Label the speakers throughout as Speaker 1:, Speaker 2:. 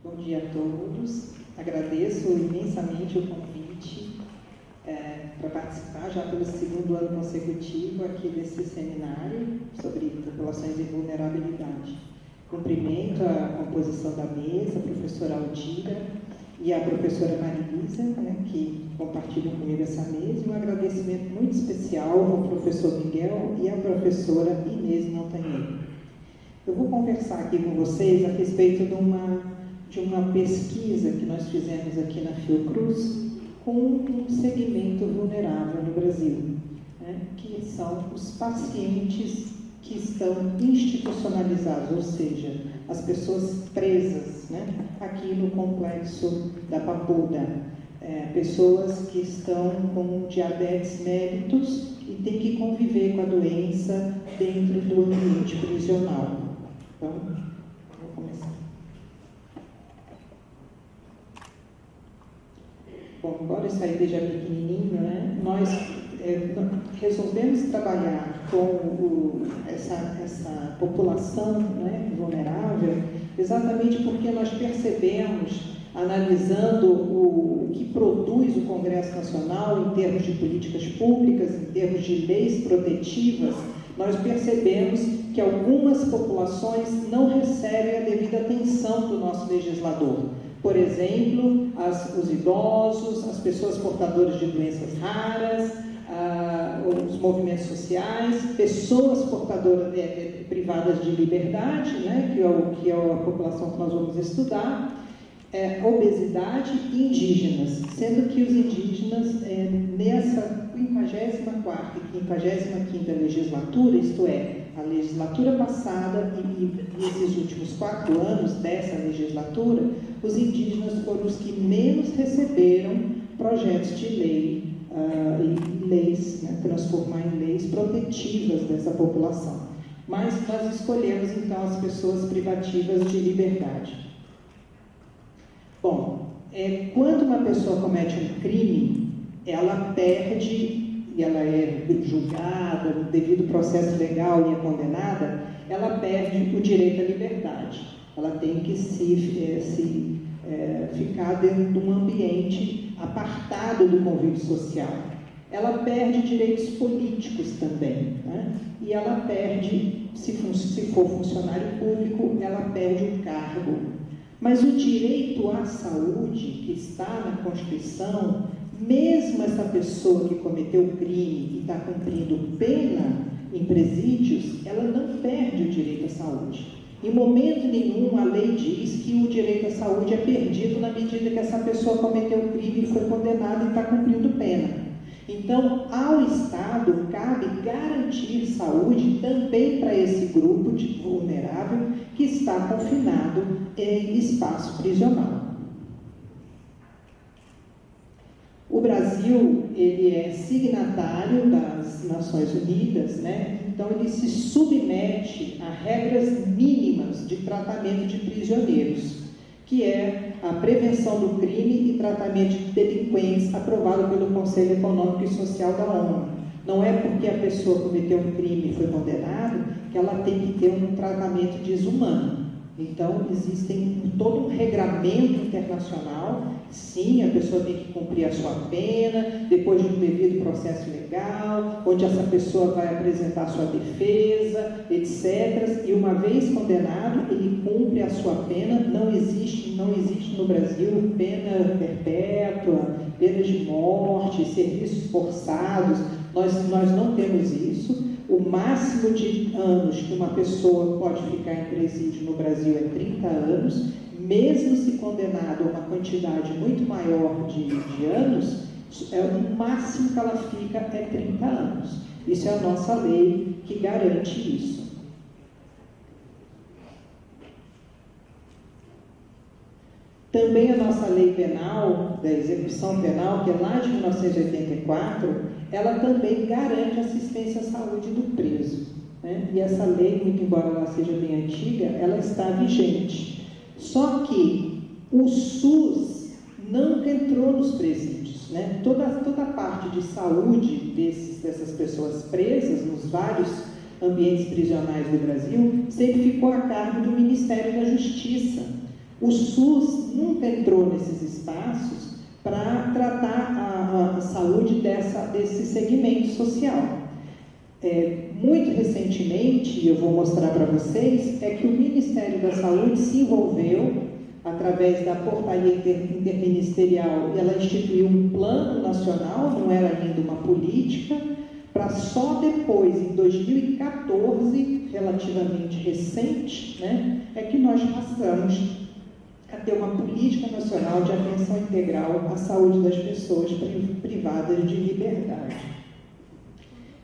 Speaker 1: Bom dia a todos. Agradeço imensamente o convite para participar já pelo segundo ano consecutivo aqui desse seminário sobre populações em vulnerabilidade. Cumprimento a composição da mesa, a professora Aldira e a professora Marilisa, que compartilham comigo essa mesa, e um agradecimento muito especial ao professor Miguel e à professora Inês Montanheiro. Eu vou conversar aqui com vocês a respeito de uma pesquisa que nós fizemos aqui na Fiocruz com um segmento vulnerável no Brasil, que são os pacientes que estão institucionalizados, ou seja, as pessoas presas, aqui no complexo da Papuda, pessoas que estão com diabetes mellitus e têm que conviver com a doença dentro do ambiente prisional. Então, vou começar. Bom, embora isso aí seja pequenininho, nós resolvemos trabalhar com essa população vulnerável exatamente porque nós percebemos, analisando o que produz o Congresso Nacional em termos de políticas públicas, em termos de leis protetivas, nós percebemos que algumas populações não recebem a devida atenção do nosso legislador. Por exemplo, os idosos, as pessoas portadoras de doenças raras, os movimentos sociais, pessoas portadoras privadas de liberdade, que é a população que nós vamos estudar, obesidade e indígenas, sendo que os indígenas, nessa 54ª e 55ª legislatura, isto é, a legislatura passada e nesses últimos 4 anos dessa legislatura, os indígenas foram os que menos receberam projetos de lei e leis, transformar em leis protetivas dessa população. Mas nós escolhemos, então, as pessoas privativas de liberdade. Bom, quando uma pessoa comete um crime, ela perde, e ela é julgada, no devido processo legal e é condenada, ela perde o direito à liberdade. Ela tem que ficar dentro de um ambiente apartado do convívio social. Ela perde direitos políticos também, e ela perde, se for funcionário público, ela perde o cargo. Mas o direito à saúde, que está na Constituição, mesmo essa pessoa que cometeu o crime e está cumprindo pena em presídios, ela não perde o direito à saúde. Em momento nenhum a lei diz que o direito à saúde é perdido na medida que essa pessoa cometeu o crime e foi condenada e está cumprindo pena. Então, ao Estado cabe garantir saúde também para esse grupo de vulnerável que está confinado em espaço prisional. O Brasil, ele é signatário das Nações Unidas, então ele se submete a regras mínimas de tratamento de prisioneiros, que é a prevenção do crime e tratamento de delinquentes aprovado pelo Conselho Econômico e Social da ONU. Não é porque a pessoa cometeu um crime e foi condenada que ela tem que ter um tratamento desumano. Então, existe todo um regramento internacional. Sim, a pessoa tem que cumprir a sua pena, depois de um devido processo legal, onde essa pessoa vai apresentar sua defesa, etc. E uma vez condenado, ele cumpre a sua pena. Não existe no Brasil pena perpétua, pena de morte, serviços forçados. Nós não temos isso. O máximo de anos que uma pessoa pode ficar em presídio no Brasil é 30 anos, mesmo se condenado a uma quantidade muito maior de anos, o máximo que ela fica é 30 anos. Isso é a nossa lei que garante isso. Também a nossa lei penal, da execução penal, que é lá de 1984, ela também garante assistência à saúde do preso. E essa lei, muito embora ela seja bem antiga, ela está vigente. Só que o SUS nunca entrou nos presídios. Toda a parte de saúde dessas pessoas presas, nos vários ambientes prisionais do Brasil, sempre ficou a cargo do Ministério da Justiça. O SUS nunca entrou nesses espaços para tratar a saúde desse segmento social. Muito recentemente, eu vou mostrar para vocês, é que o Ministério da Saúde se envolveu, através da portaria interministerial, e ela instituiu um plano nacional, não era ainda uma política, para só depois, em 2014, relativamente recente, né, é que nós passamos a ter uma política nacional de atenção integral à saúde das pessoas privadas de liberdade.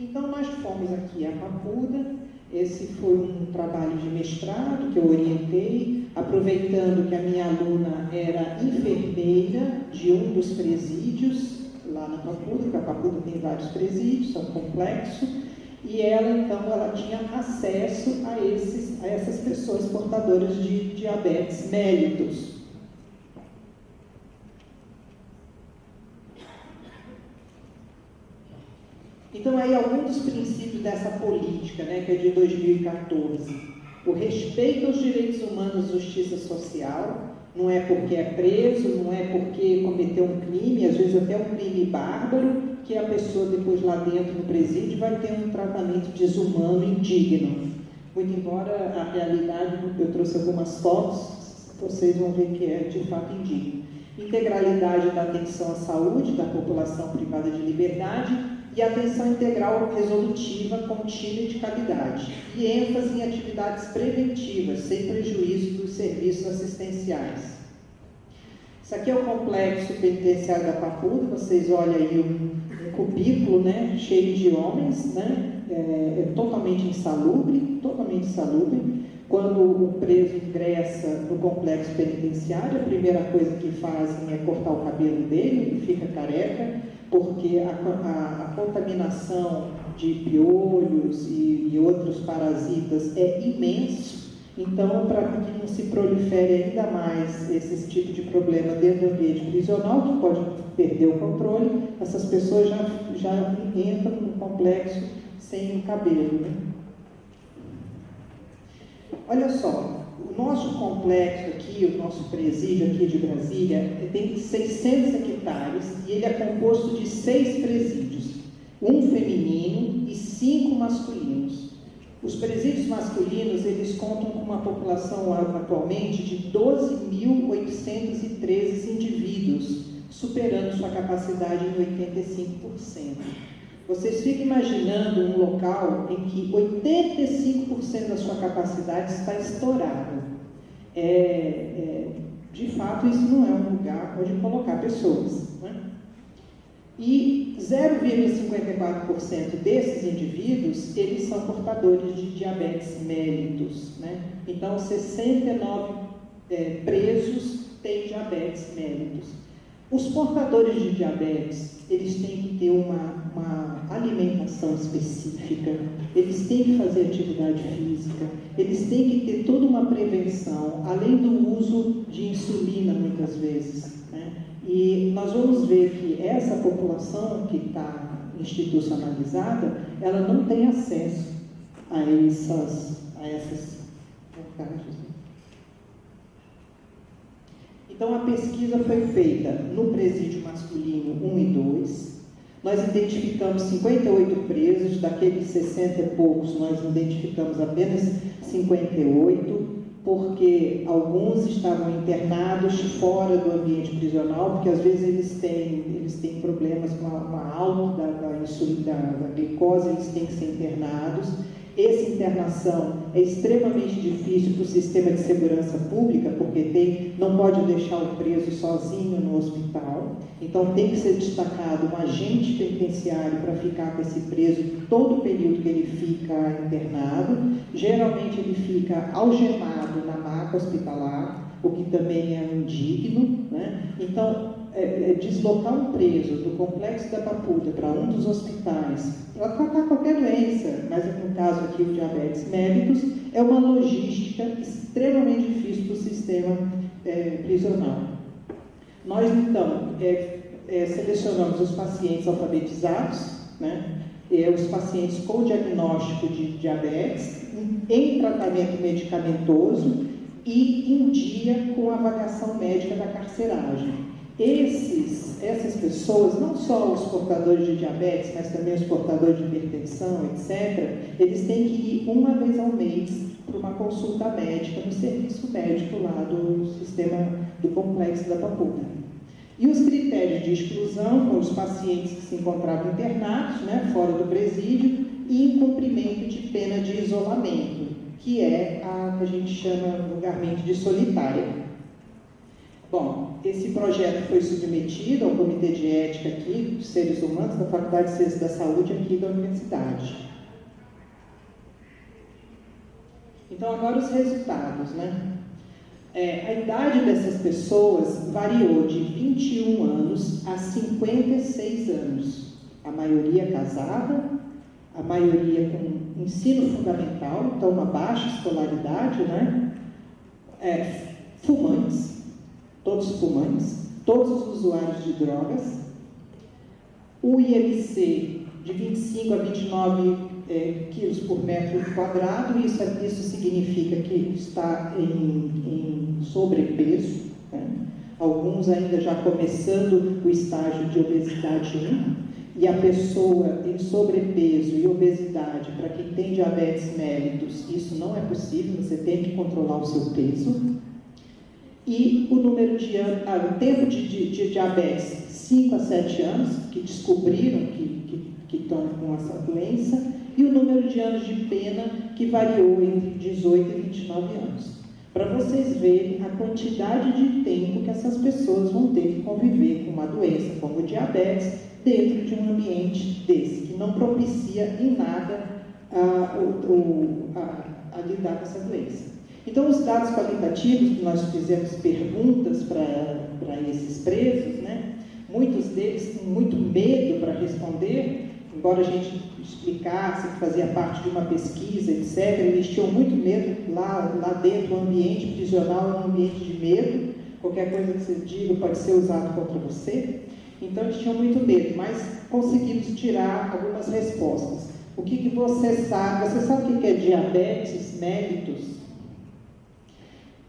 Speaker 1: Então, nós fomos aqui a Papuda. Esse foi um trabalho de mestrado que eu orientei, aproveitando que a minha aluna era enfermeira de um dos presídios lá na Papuda, porque a Papuda tem vários presídios, é um complexo, e ela, então, ela tinha acesso a essas pessoas portadoras de diabetes mellitus. Então, aí, alguns dos princípios dessa política, né, que é de 2014. O respeito aos direitos humanos e justiça social, não é porque é preso, não é porque cometeu um crime, às vezes até um crime bárbaro, que a pessoa depois lá dentro no presídio vai ter um tratamento desumano e indigno. Muito embora a realidade, eu trouxe algumas fotos, vocês vão ver que é de fato indigno. Integralidade da atenção à saúde da população privada de liberdade, e atenção integral resolutiva, contínua e de qualidade, e ênfase em atividades preventivas, sem prejuízo dos serviços assistenciais. Isso aqui é o complexo penitenciário da Papuda, vocês olham aí um cubículo, né, cheio de homens, né, totalmente insalubre, Quando o preso ingressa no complexo penitenciário, a primeira coisa que fazem é cortar o cabelo dele, ele fica careca, porque a contaminação de piolhos e outros parasitas é imenso. Então, para que não se prolifere ainda mais esse tipo de problema dentro do ambiente prisional, que pode perder o controle, essas pessoas já entram no complexo sem o cabelo, né? Olha só, o nosso complexo aqui, o nosso presídio aqui de Brasília, tem 600 hectares e ele é composto de 6 presídios, um feminino e 5 masculinos. Os presídios masculinos, eles contam com uma população atualmente de 12.813 indivíduos, superando sua capacidade em 85%. Vocês ficam imaginando um local em que 85% da sua capacidade está estourada. De fato, isso não é um lugar onde colocar pessoas, né? E 0,54% desses indivíduos, eles são portadores de diabetes mellitus, né? Então, 69 presos têm diabetes mellitus. Os portadores de diabetes, eles têm que ter uma alimentação específica, eles têm que fazer atividade física, eles têm que ter toda uma prevenção, além do uso de insulina, muitas vezes, né? E nós vamos ver que essa população que está institucionalizada, ela não tem acesso a essas vantagens. Então, a pesquisa foi feita no presídio masculino 1 e 2. Nós identificamos 58 presos, daqueles 60 e poucos, nós identificamos apenas 58, porque alguns estavam internados fora do ambiente prisional, porque às vezes eles têm problemas com a alta da insulina, da glicose, eles têm que ser internados. Essa internação é extremamente difícil para o sistema de segurança pública, porque não pode deixar o preso sozinho no hospital. Então, tem que ser destacado um agente penitenciário para ficar com esse preso todo o período que ele fica internado. Geralmente, ele fica algemado na maca hospitalar, o que também é indigno, né? Então, deslocar um preso do complexo da Papuda para um dos hospitais, para tratar qualquer doença, mas no caso aqui o diabetes mellitus, é uma logística extremamente difícil para o sistema prisional. Nós, então, selecionamos os pacientes alfabetizados, né? Os pacientes com diagnóstico de diabetes, em tratamento medicamentoso, e em dia com a avaliação médica da carceragem. Essas pessoas, não só os portadores de diabetes, mas também os portadores de hipertensão, etc., eles têm que ir uma vez ao mês para uma consulta médica no serviço médico lá do sistema do complexo da Papuda. E os critérios de exclusão com os pacientes que se encontravam internados, né, fora do presídio, e em cumprimento de pena de isolamento, que é a que a gente chama vulgarmente de solitária. Bom, esse projeto foi submetido ao Comitê de Ética aqui, dos Seres Humanos, da Faculdade de Ciências da Saúde aqui da Universidade. Então, agora os resultados, né? A idade dessas pessoas variou de 21 anos a 56 anos. A maioria casada, a maioria com ensino fundamental, então uma baixa escolaridade, né? Fumantes, todos os usuários de drogas, o IMC de 25 a 29 quilos por metro quadrado, isso significa que está em sobrepeso, né? Alguns ainda já começando o estágio de obesidade 1, e a pessoa em sobrepeso e obesidade, para quem tem diabetes mellitus, isso não é possível, você tem que controlar o seu peso. E o número o tempo de diabetes, 5 a 7 anos, que descobriram que estão com essa doença, e o número de anos de pena, que variou entre 18 e 29 anos. Para vocês verem a quantidade de tempo que essas pessoas vão ter que conviver com uma doença como o diabetes, dentro de um ambiente desse, que não propicia em nada a lidar com essa doença. Então, os dados qualitativos, que nós fizemos perguntas para esses presos, né? Muitos deles têm muito medo para responder, embora a gente explicasse que fazia parte de uma pesquisa, etc., eles tinham muito medo lá dentro, o ambiente prisional é um ambiente de medo, qualquer coisa que você diga pode ser usado contra você. Então, eles tinham muito medo, mas conseguimos tirar algumas respostas. O que você sabe? Você sabe o que é diabetes mellitus?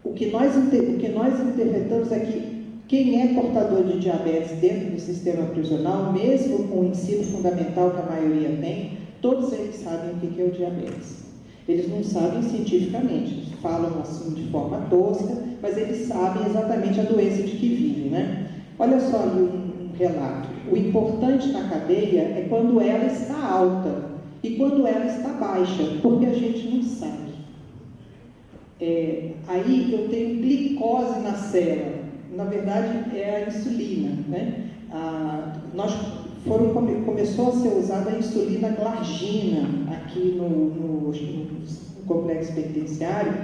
Speaker 1: O que nós interpretamos é que quem é portador de diabetes dentro do sistema prisional, mesmo com o ensino fundamental que a maioria tem, todos eles sabem o que é o diabetes. Eles não sabem cientificamente, eles falam assim de forma tosca, mas eles sabem exatamente a doença de que vivem, né? Olha só ali um relato. O importante na cadeia é quando ela está alta e quando ela está baixa, porque a gente não sabe. Aí eu tenho glicose na célula, na verdade é a insulina, né? Começou a ser usada a insulina glargina aqui no complexo penitenciário,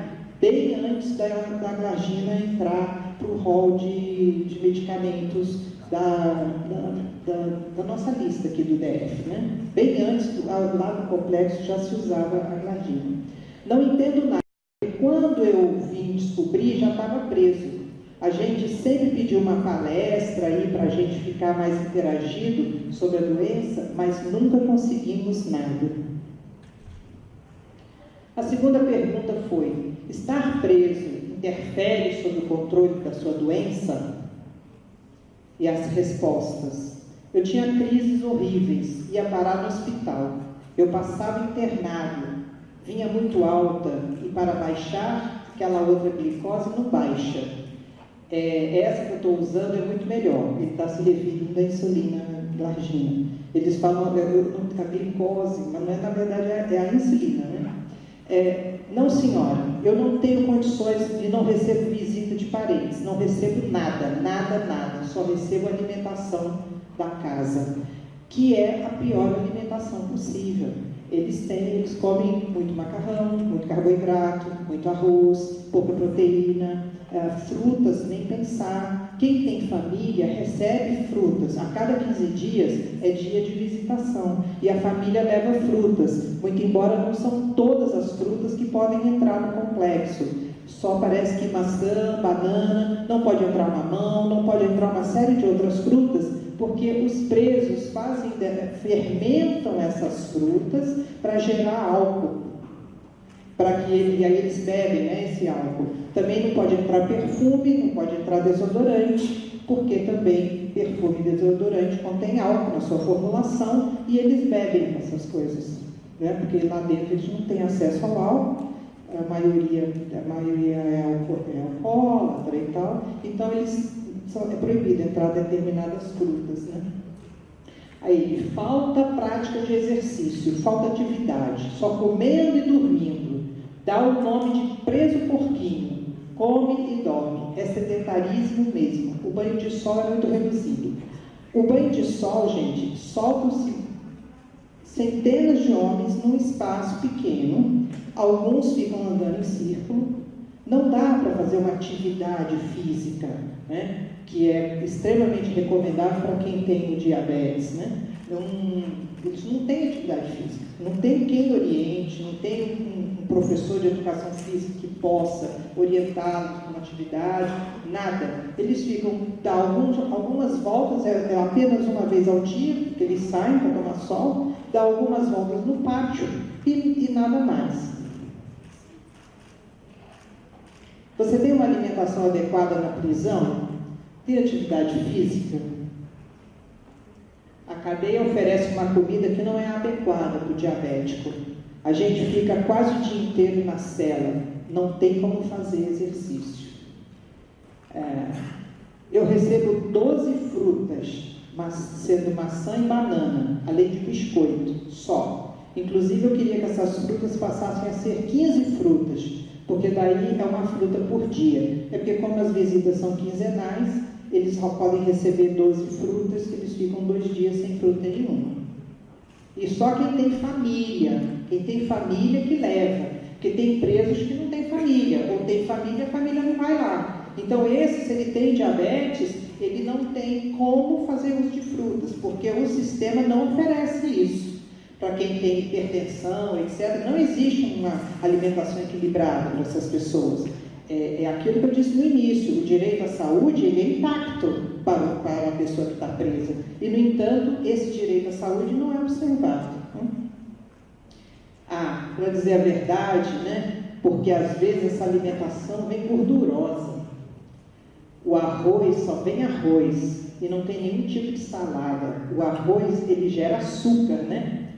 Speaker 1: bem antes da glargina entrar para o rol de medicamentos da nossa lista aqui do DF, né? Bem antes, lá no complexo já se usava a glargina. Não entendo nada. Quando eu vim descobrir, já estava preso. A gente sempre pediu uma palestra aí para a gente ficar mais interagido sobre a doença, mas nunca conseguimos nada. A segunda pergunta foi: estar preso interfere sobre o controle da sua doença? E as respostas: eu tinha crises horríveis, ia parar no hospital, eu passava internado, vinha muito alta, e para baixar, aquela outra glicose não baixa. Essa que eu estou usando é muito melhor, ele está se referindo à insulina glargina. Eles falam a glicose, mas não é, na verdade é a insulina, né? Não, senhora, eu não tenho condições de não receber visita de parentes, não recebo nada, só recebo alimentação da casa, que é a pior alimentação possível. Eles comem muito macarrão, muito carboidrato, muito arroz, pouca proteína, frutas, nem pensar. Quem tem família recebe frutas. A cada 15 dias é dia de visitação e a família leva frutas, muito embora não são todas as frutas que podem entrar no complexo. Só parece que maçã, banana, não pode entrar mamão, não pode entrar uma série de outras frutas, porque os presos fermentam essas frutas para gerar álcool. e aí eles bebem, né, esse álcool. Também não pode entrar perfume, não pode entrar desodorante, porque também perfume e desodorante contém álcool na sua formulação e eles bebem essas coisas, né, porque lá dentro eles não têm acesso ao álcool, a maioria é alcoólatra e tal, então é proibido entrar determinadas frutas, né. Aí, falta prática de exercício, falta atividade, só comendo e dormindo, dá o nome de preso porquinho, come e dorme, é sedentarismo mesmo. O banho de sol é muito reduzido. O banho de sol, gente, soltam-se centenas de homens num espaço pequeno, alguns ficam andando em círculo, não dá para fazer uma atividade física, né, que é extremamente recomendável para quem tem o diabetes, né? Eles não têm atividade física, não tem quem oriente, não tem um professor de educação física que possa orientá-los numa atividade, nada. Eles ficam, dá algumas voltas, é apenas uma vez ao dia, que eles saem para tomar sol, dá algumas voltas no pátio e nada mais. Você tem uma alimentação adequada na prisão? Tem atividade física? A cadeia oferece uma comida que não é adequada para o diabético. A gente fica quase o dia inteiro na cela, não tem como fazer exercício. Eu recebo 12 frutas, sendo maçã e banana, além de biscoito, só. Inclusive eu queria que essas frutas passassem a ser 15 frutas, porque daí é uma fruta por dia. É porque como as visitas são quinzenais, eles só podem receber 12 frutas, que eles ficam 2 dias sem fruta nenhuma. E só quem tem família que leva, porque tem presos que não têm família, ou tem família, a família não vai lá. Então esse, se ele tem diabetes, ele não tem como fazer uso de frutas, porque o sistema não oferece isso. Para quem tem hipertensão, etc., não existe uma alimentação equilibrada para essas pessoas. É aquilo que eu disse no início, o direito à saúde ele é intacto para a pessoa que está presa. E, no entanto, esse direito à saúde não é observado. Para dizer a verdade, né? Porque às vezes essa alimentação vem gordurosa. O arroz só vem arroz e não tem nenhum tipo de salada. O arroz ele gera açúcar, né?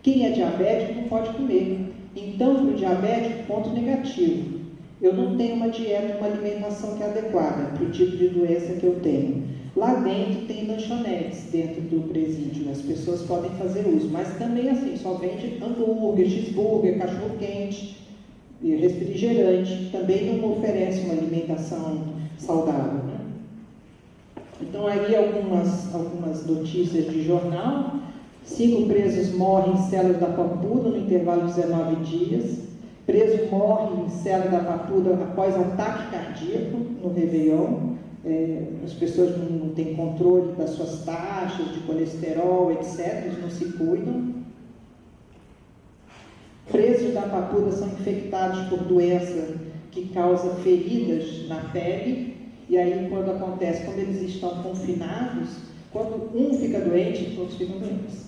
Speaker 1: Quem é diabético não pode comer. Então, para o diabético, ponto negativo. Eu não tenho uma dieta, uma alimentação que é adequada para o tipo de doença que eu tenho. Lá dentro tem lanchonetes, dentro do presídio, as pessoas podem fazer uso, mas também assim, só vende hambúrguer, cheeseburger, cachorro-quente, refrigerante, também não oferece uma alimentação saudável, né? Então aí algumas notícias de jornal: 5 presos morrem em celas da Papuda no intervalo de 19 dias. Preso morre em cela da Papuda após ataque cardíaco no Réveillon. As pessoas não têm controle das suas taxas de colesterol, etc. Eles não se cuidam. Presos da Papuda são infectados por doença que causa feridas na pele. E aí, quando acontece, quando eles estão confinados, quando um fica doente, todos ficam doentes.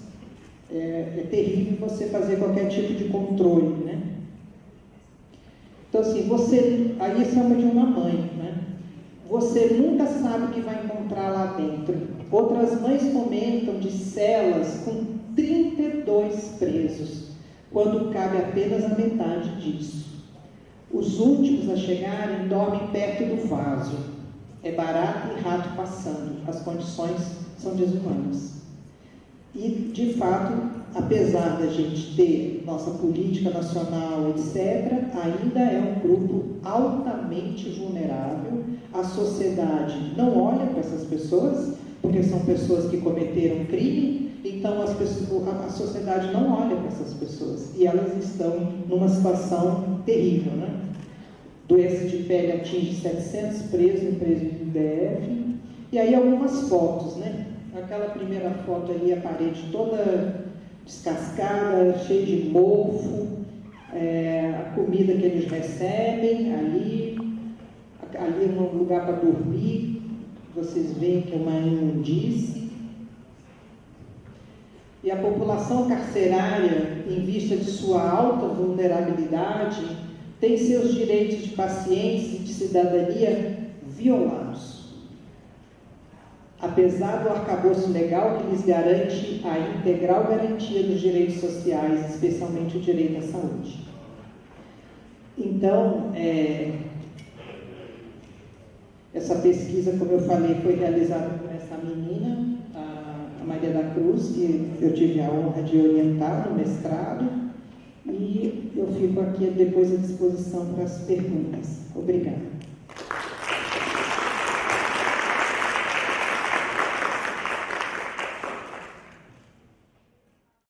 Speaker 1: É terrível você fazer qualquer tipo de controle, né? Então, assim, aí isso é uma de uma mãe, né? Você nunca sabe o que vai encontrar lá dentro. Outras mães comentam de celas com 32 presos, quando cabe apenas a metade disso. Os últimos a chegarem dormem perto do vaso. É barata e rato passando. As condições são desumanas. E, de fato, apesar da gente ter nossa política nacional, etc., ainda é um grupo altamente vulnerável. A sociedade não olha para essas pessoas, porque são pessoas que cometeram crime, então a sociedade não olha para essas pessoas, e elas estão numa situação terrível, né? Doença de pele atinge 700 presos em presídio do DF, e aí algumas fotos, né? Aquela primeira foto ali, a parede toda descascada, cheia de mofo, a comida que eles recebem ali é um lugar para dormir, vocês veem que é uma imundície. E a população carcerária, em vista de sua alta vulnerabilidade, tem seus direitos de paciência e de cidadania violados, apesar do arcabouço legal que lhes garante a integral garantia dos direitos sociais, especialmente o direito à saúde. Então, essa pesquisa, como eu falei, foi realizada por essa menina, a Maria da Cruz, que eu tive a honra de orientar no mestrado, e eu fico aqui depois à disposição para as perguntas. Obrigada.